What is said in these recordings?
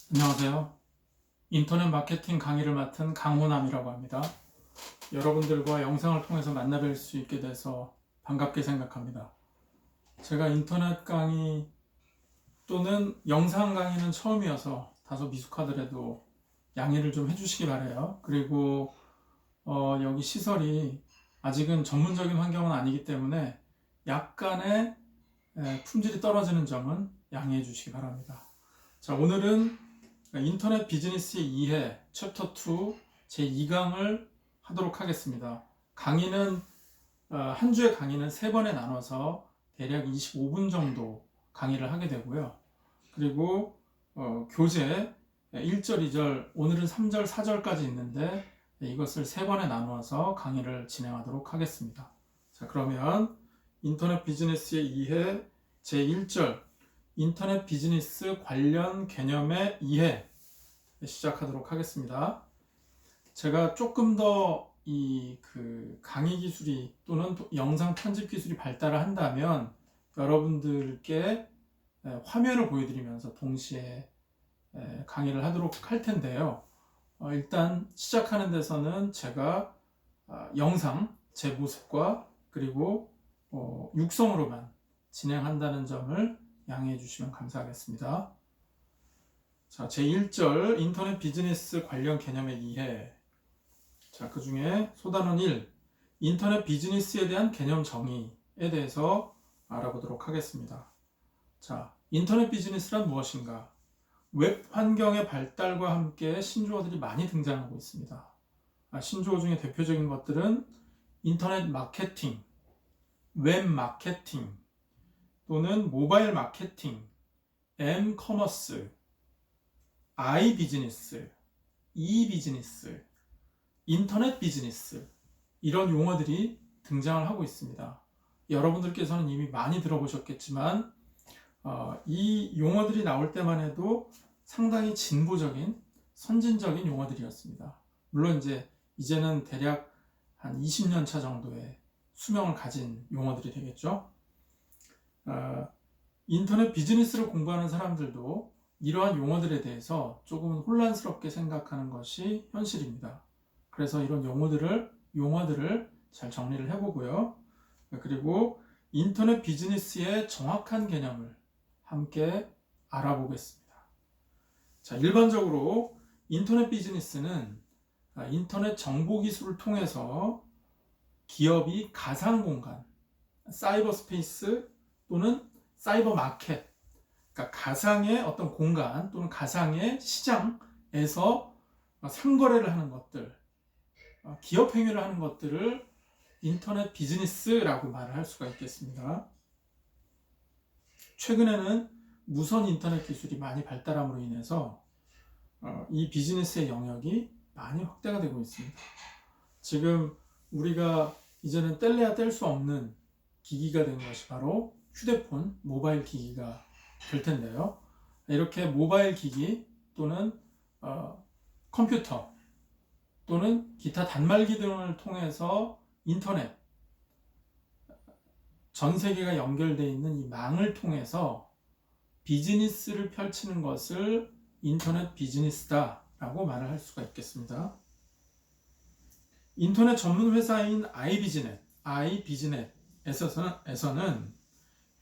안녕하세요. 인터넷 마케팅 강의를 맡은 강호남이라고 합니다. 여러분들과 영상을 통해서 만나뵐 수 있게 돼서 반갑게 생각합니다. 제가 인터넷 강의 또는 영상 강의는 처음이어서 다소 미숙하더라도 양해를 좀 해주시기 바라요. 그리고 여기 시설이 아직은 전문적인 환경은 아니기 때문에 약간의 품질이 떨어지는 점은 양해해 주시기 바랍니다. 자, 오늘은 인터넷 비즈니스의 이해 챕터 2 제2강을 하도록 하겠습니다. 강의는 한 주의 강의는 3번에 나눠서 대략 25분 정도 강의를 하게 되고요. 그리고 교재 1절, 2절, 오늘은 3절, 4절까지 있는데 이것을 3번에 나누어서 강의를 진행하도록 하겠습니다. 자, 그러면 인터넷 비즈니스의 이해 제1절 인터넷 비즈니스 관련 개념의 이해 시작하도록 하겠습니다. 제가 조금 더 강의 기술이 또는 영상 편집 기술이 발달을 한다면 여러분들께 화면을 보여드리면서 동시에 강의를 하도록 할 텐데요. 일단 시작하는 데서는 제가 영상, 제 모습과 그리고 육성으로만 진행한다는 점을 양해해 주시면 감사하겠습니다. 자, 제1절 인터넷 비즈니스 관련 개념의 이해. 자, 그 중에 소단원 1 인터넷 비즈니스에 대한 개념 정의에 대해서 알아보도록 하겠습니다. 자, 인터넷 비즈니스란 무엇인가? 웹 환경의 발달과 함께 신조어들이 많이 등장하고 있습니다. 신조어 중에 대표적인 것들은 인터넷 마케팅, 웹 마케팅, 또는 모바일 마케팅, M-커머스, I-비즈니스, E-비즈니스, 인터넷 비즈니스 이런 용어들이 등장을 하고 있습니다. 여러분들께서는 이미 많이 들어보셨겠지만 이 용어들이 나올 때만 해도 상당히 진보적인 선진적인 용어들이었습니다. 물론 이제는 대략 한 20년 차 정도의 수명을 가진 용어들이 되겠죠. 인터넷 비즈니스를 공부하는 사람들도 이러한 용어들에 대해서 조금은 혼란스럽게 생각하는 것이 현실입니다. 그래서 이런 용어들을 잘 정리를 해보고요. 그리고 인터넷 비즈니스의 정확한 개념을 함께 알아보겠습니다. 자, 일반적으로 인터넷 비즈니스는 인터넷 정보 기술을 통해서 기업이 가상 공간, 사이버 스페이스 또는 사이버 마켓, 그러니까 가상의 어떤 공간 또는 가상의 시장에서 상거래를 하는 것들, 기업 행위를 하는 것들을 인터넷 비즈니스라고 말을 할 수가 있겠습니다. 최근에는 무선 인터넷 기술이 많이 발달함으로 인해서 이 비즈니스의 영역이 많이 확대가 되고 있습니다. 지금 우리가 이제는 뗄래야 뗄 수 없는 기기가 된 것이 바로 휴대폰, 모바일 기기가 될 텐데요. 이렇게 모바일 기기 또는 컴퓨터 또는 기타 단말기 등을 통해서 인터넷, 전 세계가 연결되어 있는 이 망을 통해서 비즈니스를 펼치는 것을 인터넷 비즈니스다라고 말을 할 수가 있겠습니다. 인터넷 전문 회사인 iBiznet에서는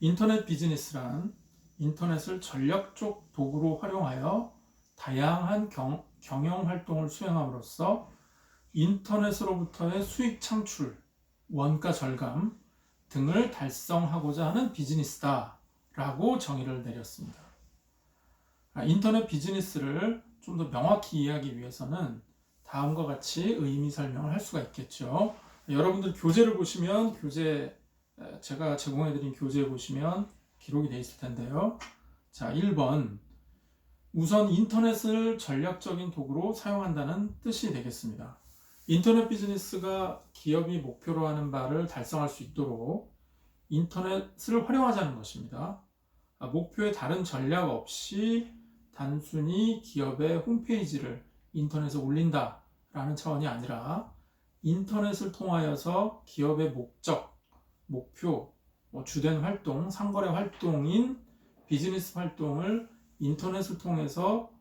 인터넷 비즈니스란 인터넷을 전략적 도구로 활용하여 다양한 경영 활동을 수행함으로써 인터넷으로부터의 수익 창출, 원가 절감 등을 달성하고자 하는 비즈니스다라고 정의를 내렸습니다. 인터넷 비즈니스를 좀 더 명확히 이해하기 위해서는 다음과 같이 의미 설명을 할 수가 있겠죠. 여러분들 교재를 보시면 제가 제공해드린 교재에 보시면 기록이 되어 있을 텐데요. 자, 1번 우선 인터넷을 전략적인 도구로 사용한다는 뜻이 되겠습니다. 인터넷 비즈니스가 기업이 목표로 하는 바를 달성할 수 있도록 인터넷을 활용하자는 것입니다. 목표에 다른 전략 없이 단순히 기업의 홈페이지를 인터넷에 올린다라는 차원이 아니라 인터넷을 통하여서 기업의 목표, 주된 활동, 상거래 활동인 비즈니스 활동을 인터넷을 통해서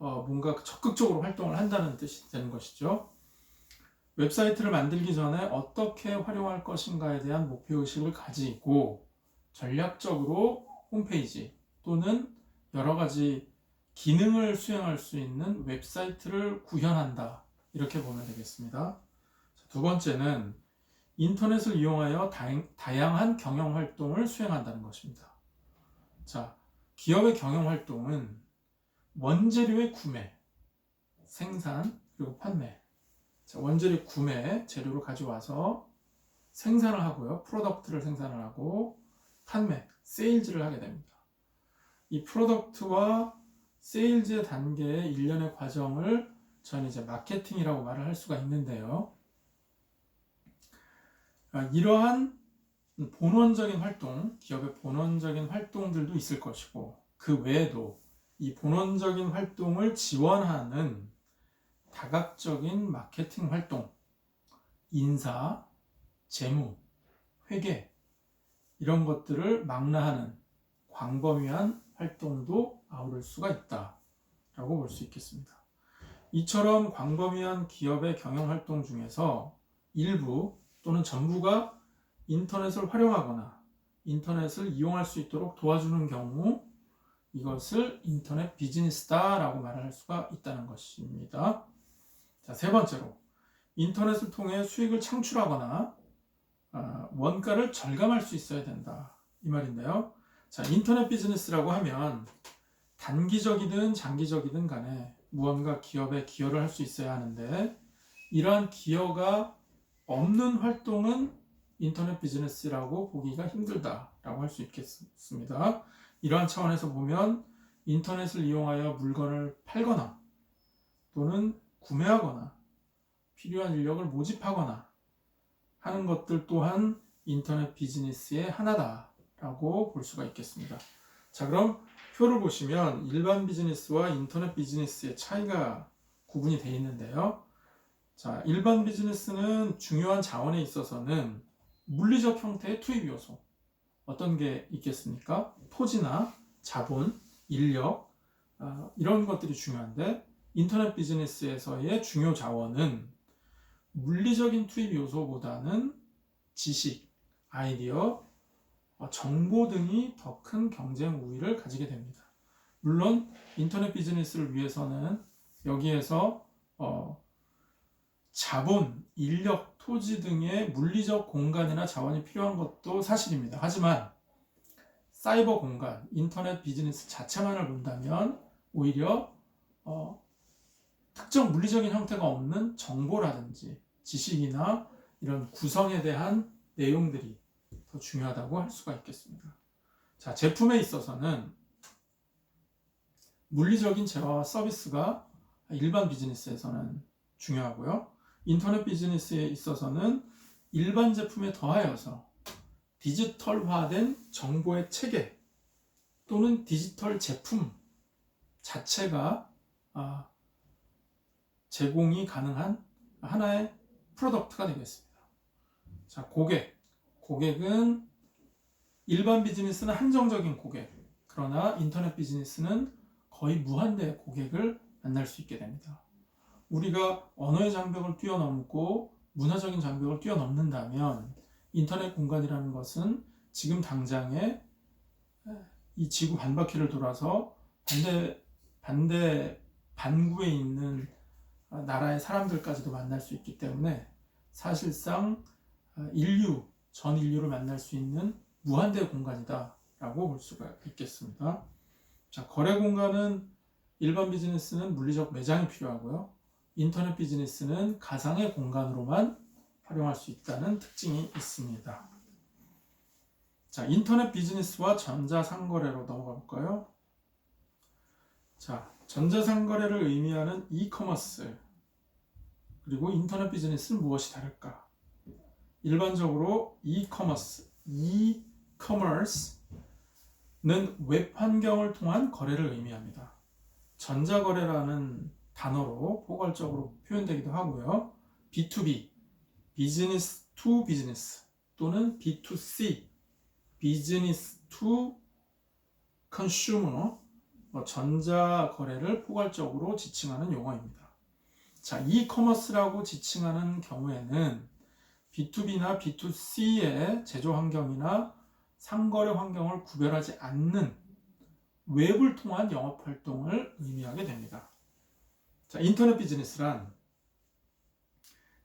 뭔가 적극적으로 활동을 한다는 뜻이 되는 것이죠. 웹사이트를 만들기 전에 어떻게 활용할 것인가에 대한 목표의식을 가지고 전략적으로 홈페이지 또는 여러 가지 기능을 수행할 수 있는 웹사이트를 구현한다. 이렇게 보면 되겠습니다. 두 번째는 인터넷을 이용하여 다양한 경영 활동을 수행한다는 것입니다. 자, 기업의 경영 활동은 원재료의 구매, 생산, 그리고 판매. 자, 원재료 구매, 재료를 가져와서 생산을 하고요. 프로덕트를 생산을 하고 판매, 세일즈를 하게 됩니다. 이 프로덕트와 세일즈의 단계의 일련의 과정을 저는 이제 마케팅이라고 말을 할 수가 있는데요. 이러한 본원적인 활동, 기업의 본원적인 활동들도 있을 것이고 그 외에도 이 본원적인 활동을 지원하는 다각적인 마케팅 활동, 인사, 재무, 회계 이런 것들을 망라하는 광범위한 활동도 아우를 수가 있다라고 볼 수 있겠습니다. 이처럼 광범위한 기업의 경영 활동 중에서 일부 또는 전부가 인터넷을 활용하거나 인터넷을 이용할 수 있도록 도와주는 경우 이것을 인터넷 비즈니스다라고 말할 수가 있다는 것입니다. 자, 세 번째로 인터넷을 통해 수익을 창출하거나 원가를 절감할 수 있어야 된다 이 말인데요. 자, 인터넷 비즈니스라고 하면 단기적이든 장기적이든 간에 무언가 기업에 기여를 할 수 있어야 하는데 이러한 기여가 없는 활동은 인터넷 비즈니스라고 보기가 힘들다라고 할 수 있겠습니다. 이러한 차원에서 보면 인터넷을 이용하여 물건을 팔거나 또는 구매하거나 필요한 인력을 모집하거나 하는 것들 또한 인터넷 비즈니스의 하나다라고 볼 수가 있겠습니다. 자, 그럼 표를 보시면 일반 비즈니스와 인터넷 비즈니스의 차이가 구분이 되어 있는데요. 자, 일반 비즈니스는 중요한 자원에 있어서는 물리적 형태의 투입 요소 어떤 게 있겠습니까? 토지나 자본, 인력 이런 것들이 중요한데 인터넷 비즈니스에서의 중요 자원은 물리적인 투입 요소보다는 지식, 아이디어, 정보 등이 더 큰 경쟁 우위를 가지게 됩니다. 물론 인터넷 비즈니스를 위해서는 여기에서 자본, 인력, 토지 등의 물리적 공간이나 자원이 필요한 것도 사실입니다. 하지만 사이버 공간, 인터넷 비즈니스 자체만을 본다면 오히려 특정 물리적인 형태가 없는 정보라든지 지식이나 이런 구성에 대한 내용들이 더 중요하다고 할 수가 있겠습니다. 자, 제품에 있어서는 물리적인 재화와 서비스가 일반 비즈니스에서는 중요하고요. 인터넷 비즈니스에 있어서는 일반 제품에 더하여서 디지털화된 정보의 체계 또는 디지털 제품 자체가 제공이 가능한 하나의 프로덕트가 되겠습니다. 자, 고객은 일반 비즈니스는 한정적인 고객, 그러나 인터넷 비즈니스는 거의 무한대의 고객을 만날 수 있게 됩니다. 우리가 언어의 장벽을 뛰어넘고 문화적인 장벽을 뛰어넘는다면 인터넷 공간이라는 것은 지금 당장에 이 지구 반바퀴를 돌아서 반구에 있는 나라의 사람들까지도 만날 수 있기 때문에 사실상 전 인류를 만날 수 있는 무한대의 공간이다 라고 볼 수가 있겠습니다. 자, 거래 공간은 일반 비즈니스는 물리적 매장이 필요하고요. 인터넷 비즈니스는 가상의 공간으로만 활용할 수 있다는 특징이 있습니다. 자, 인터넷 비즈니스와 전자상거래로 넘어가 볼까요? 자, 전자상거래를 의미하는 이커머스 그리고 인터넷 비즈니스는 무엇이 다를까? 일반적으로 이커머스는 웹 환경을 통한 거래를 의미합니다. 전자거래라는 단어로 포괄적으로 표현되기도 하고요. B2B, 비즈니스 투 비즈니스 또는 B2C, 비즈니스 투 컨슈머 전자 거래를 포괄적으로 지칭하는 용어입니다. 자, 이커머스라고 지칭하는 경우에는 B2B나 B2C의 제조 환경이나 상거래 환경을 구별하지 않는 웹을 통한 영업 활동을 의미하게 됩니다. 자, 인터넷 비즈니스란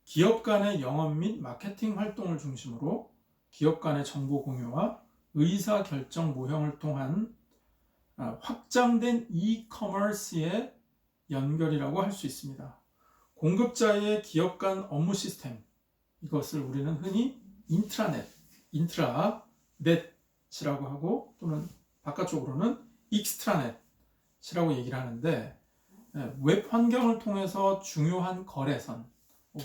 기업 간의 영업 및 마케팅 활동을 중심으로 기업 간의 정보 공유와 의사 결정 모형을 통한 확장된 이커머스의 연결이라고 할 수 있습니다. 공급자의 기업 간 업무 시스템, 이것을 우리는 흔히 인트라넷이라고 하고, 또는 바깥쪽으로는 익스트라넷이라고 얘기를 하는데, 웹 환경을 통해서 중요한 거래선,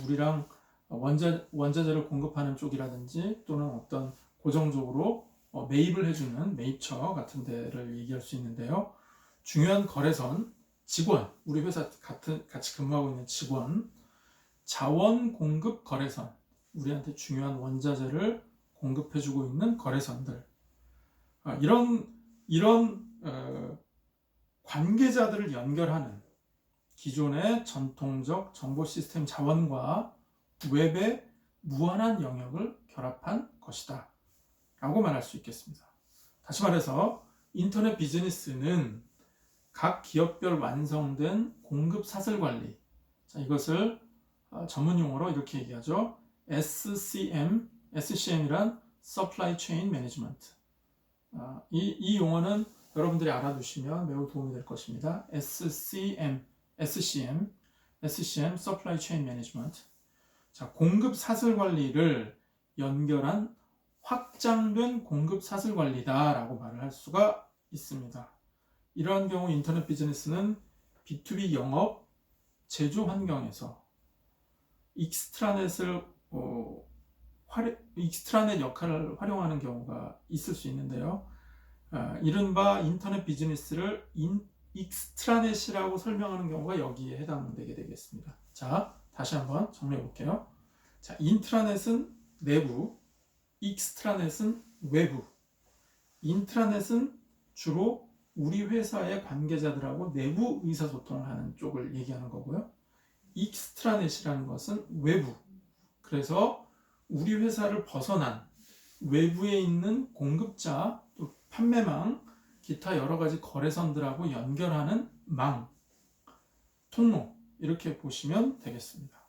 우리랑 원자재를 공급하는 쪽이라든지 또는 어떤 고정적으로 매입을 해주는 매입처 같은 데를 얘기할 수 있는데요. 중요한 거래선, 직원, 우리 회사 같이 근무하고 있는 직원, 자원 공급 거래선, 우리한테 중요한 원자재를 공급해주고 있는 거래선들, 이런 관계자들을 연결하는 기존의 전통적 정보 시스템 자원과 웹의 무한한 영역을 결합한 것이다 라고 말할 수 있겠습니다. 다시 말해서 인터넷 비즈니스는 각 기업별 완성된 공급 사슬 관리, 자, 이것을 전문 용어로 이렇게 얘기하죠. SCM이란 Supply Chain Management. 이 용어는 여러분들이 알아두시면 매우 도움이 될 것입니다. SCM, Supply Chain Management. 자, 공급 사슬 관리를 연결한 확장된 공급 사슬 관리다라고 말을 할 수가 있습니다. 이러한 경우 인터넷 비즈니스는 B2B 영업, 제조 환경에서 익스트라넷 역할을 활용하는 경우가 있을 수 있는데요. 이른바 인터넷 비즈니스를 익스트라넷이라고 설명하는 경우가 여기에 해당되게 되겠습니다. 자, 다시 한번 정리해 볼게요. 자, 인트라넷은 내부, 익스트라넷은 외부. 인트라넷은 주로 우리 회사의 관계자들하고 내부 의사소통을 하는 쪽을 얘기하는 거고요. 익스트라넷이라는 것은 외부. 그래서 우리 회사를 벗어난 외부에 있는 공급자, 또 판매망, 기타 여러 가지 거래선들하고 연결하는 망, 통로, 이렇게 보시면 되겠습니다.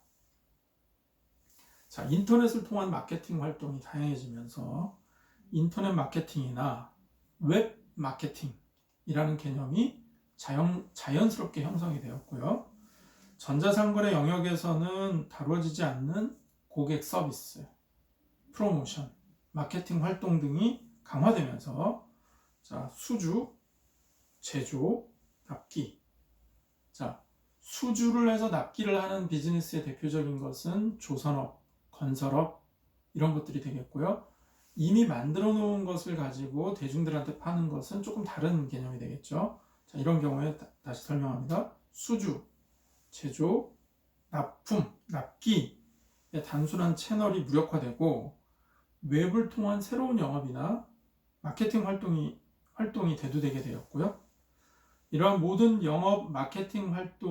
자, 인터넷을 통한 마케팅 활동이 다양해지면서 인터넷 마케팅이나 웹 마케팅이라는 개념이 자연스럽게 형성이 되었고요. 전자상거래 영역에서는 다뤄지지 않는 고객 서비스, 프로모션, 마케팅 활동 등이 강화되면서 자, 수주, 제조, 납기. 자, 수주를 해서 납기를 하는 비즈니스의 대표적인 것은 조선업, 건설업, 이런 것들이 되겠고요. 이미 만들어 놓은 것을 가지고 대중들한테 파는 것은 조금 다른 개념이 되겠죠. 자, 이런 경우에 다시 설명합니다. 수주, 제조, 납품, 납기의 단순한 채널이 무력화되고 웹을 통한 새로운 영업이나 마케팅 활동이 대두되게 되었고요. 이러한 모든 영업 마케팅 활동